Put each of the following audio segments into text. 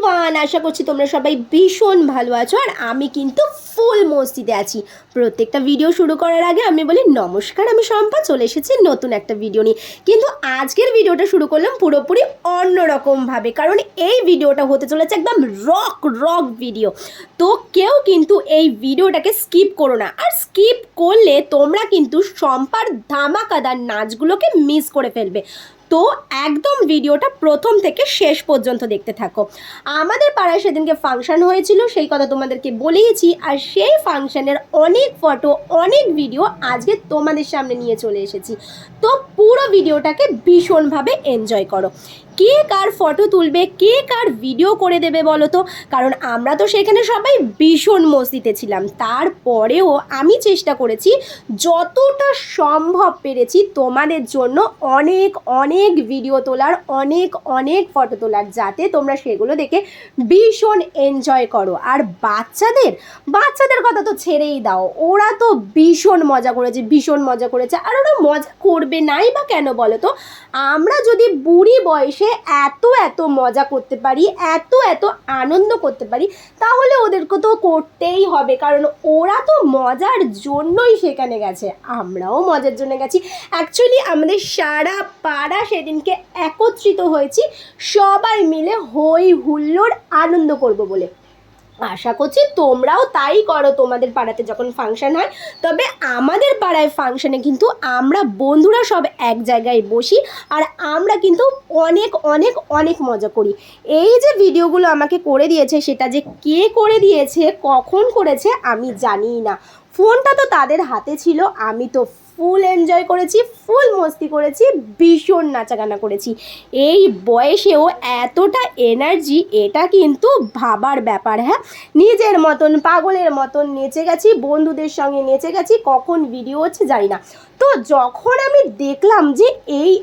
Everyone, আশা করছি তোমরা সবাই ভীষণ ভালো আছো। আর আমি কিন্তু ফুল মস্তিতে আছি। প্রত্যেকটা ভিডিও শুরু করার আগে আমি বলি নমস্কার, আমি শম্পা, চলে এসেছি নতুন একটা ভিডিও নিয়ে। কিন্তু আজকের ভিডিওটা শুরু করলাম পুরোপুরি অন্যরকমভাবে, কারণ এই ভিডিওটা হতে চলেছে একদম রক ভিডিও। তো কেউ কিন্তু এই ভিডিওটাকে স্কিপ করো না, আর স্কিপ করলে তোমরা কিন্তু শম্পার ধামাকাদার নাচগুলোকে মিস করে ফেলবে। তো একদম ভিডিওটা প্রথম থেকে শেষ পর্যন্ত দেখতে থাকো। আমাদের পাড়ায় সেদিনকে ফাংশন হয়েছিল, সেই কথা তোমাদেরকে বলেইছি, আর সেই ফাংশনের অনেক ফটো, অনেক ভিডিও আজকে তোমাদের সামনে নিয়ে চলে এসেছি। তো পুরো ভিডিওটাকে ভীষণভাবে এনজয় করো। কে কার ফটো তুলবে, কে কার ভিডিও করে দেবে বলো তো, কারণ আমরা তো সেখানে সবাই ভীষণ মস্তিতে ছিলাম। তারপরেও আমি চেষ্টা করেছি যতটা সম্ভব পেরেছি তোমাদের জন্য অনেক অনেক ভিডিও তোলার, অনেক ফটো তোলার, যাতে তোমরা সেগুলো দেখে ভীষণ এনজয় করো। আর বাচ্চাদের কথা তো ছেড়েই দাও, ওরা তো ভীষণ মজা করেছে। আর ওরা মজা করবে নাই বা কেন বলো তো? আমরা যদি বুড়ি বয়সে এত মজা করতে পারি, এত আনন্দ করতে পারি, তাহলে ওদেরকে তো করতেই হবে, কারণ ওরা তো মজার জন্যই সেখানে গেছে, আমরাও মজার জন্য গেছি। অ্যাকচুয়ালি আমাদের সারা পাড়া সেদিনকে একত্রিত হয়েছি সবাই মিলে হই হুল্লোড় আনন্দ করব বলে। আশা করছি তোমরাও তাই করো তোমাদের পাড়াতে যখন ফাংশন হয়। তবে আমাদের পাড়ায় ফাংশনে কিন্তু আমরা বন্ধুরা সব এক জায়গায় বসি, আর আমরা কিন্তু অনেক মজা করি। এই যে ভিডিওগুলো আমাকে করে দিয়েছে, সেটা যে কে করে দিয়েছে, কখন করেছে আমি জানি না। ফোনটা তো তাদের হাতে ছিল, আমি তো ফুল এনজয় করেছি, ফুল মস্তি করেছি, ভীষণ নাচাগানা করেছি। এই বয়সেও এতটা এনার্জি, এটা কিন্তু ভাবার ব্যাপার। হ্যাঁ, নিজের মতন পাগলের মতন নেচে গেছি, বন্ধুদের সঙ্গে নেচে গেছি, কখন ভিডিও হচ্ছে জানি না। তো যখন আমি দেখলাম যে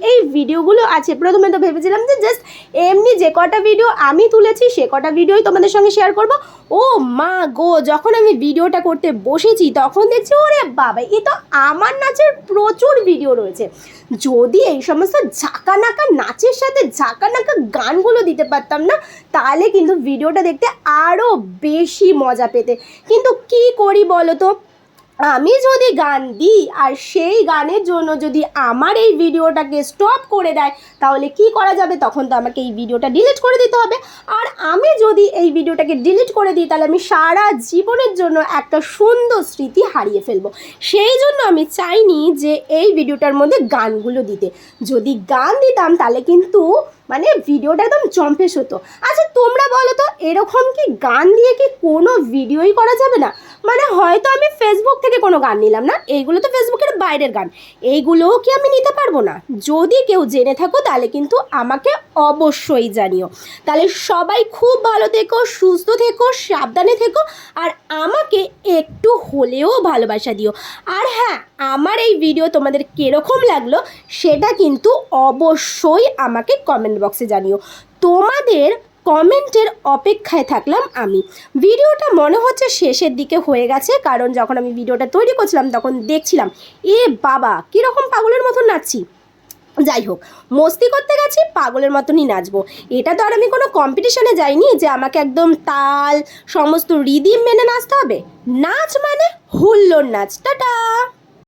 এই ভিডিওগুলো আছে, প্রথমে তো ভেবেছিলাম যে জাস্ট এমনি যে কটা ভিডিও আমি তুলেছি সে কটা ভিডিওই তোমাদের সঙ্গে শেয়ার করব। ও মা গো, যখন আমি ভিডিওটা করতে বসেছি তখন দেখছি ওরে বাবা, এ তো আমার নাচের প্রচুর ভিডিও রয়েছে। যদি এই সমস্ত ঝাঁকানাকা নাচের সাথে ঝাঁকানাকা গানগুলো দিতে পারতাম না, তাহলে কিন্তু ভিডিওটা দেখতে আরও বেশি মজা পেতে। কিন্তু কি করি বলো তো, আমি যদি গান দিই আর সেই গানের জন্য যদি আমার এই ভিডিওটাকে স্টপ করে দেয়, তাহলে কি করা যাবে? তখন তো আমাকে এই ভিডিওটা ডিলিট করে দিতে হবে। আর আমি যদি এই ভিডিওটাকে ডিলিট করে দিই, তাহলে আমি সারা জীবনের জন্য একটা সুন্দর স্মৃতি হারিয়ে ফেলবো। সেই জন্য আমি চাইনি যে এই ভিডিওটার মধ্যে গানগুলো দিতে। যদি গান দিতাম তাহলে কিন্তু মানে ভিডিওটা একদম জম্পেশ হতো। আচ্ছা তোমরা বলো তো, এরকম কি গান দিয়ে কি কোনো ভিডিওই করা যাবে না? মানে হয়তো আমি ফেসবুক থেকে কোনো গান নিলাম না, এইগুলো তো ফেসবুকের বাইরের গান, এইগুলোও কি আমি নিতে পারবো না? যদি কেউ জেনে থাকো তাহলে কিন্তু আমাকে অবশ্যই জানিও। তাহলে সবাই খুব ভালো থেকো, সুস্থ থেকো, সাবধানে থেকো, আর আমাকে একটু হলেও ভালোবাসা দিও। আর হ্যাঁ, আমার এই ভিডিও তোমাদের কীরকম লাগলো সেটা কিন্তু অবশ্যই আমাকে কমেন্ট বক্সে জানিও। তোমাদের কমেন্টের অপেক্ষায় থাকলাম আমি। ভিডিওটা মনে হচ্ছে শেষের দিকে হয়ে গেছে, কারণ যখন আমি ভিডিওটা তৈরি করছিলাম তখন দেখছিলাম এ বাবা কীরকম পাগলের মতন নাচছি। যাই হোক, মস্তি করতে গেছি, পাগলের মতনই নাচবো। এটা তো আর আমি কোনো কম্পিটিশনে যাইনি যে আমাকে একদম তাল সমস্ত রিদিম মেনে নাচতে হবে। নাচ মানে হুল্লোড় নাচ। টাটা।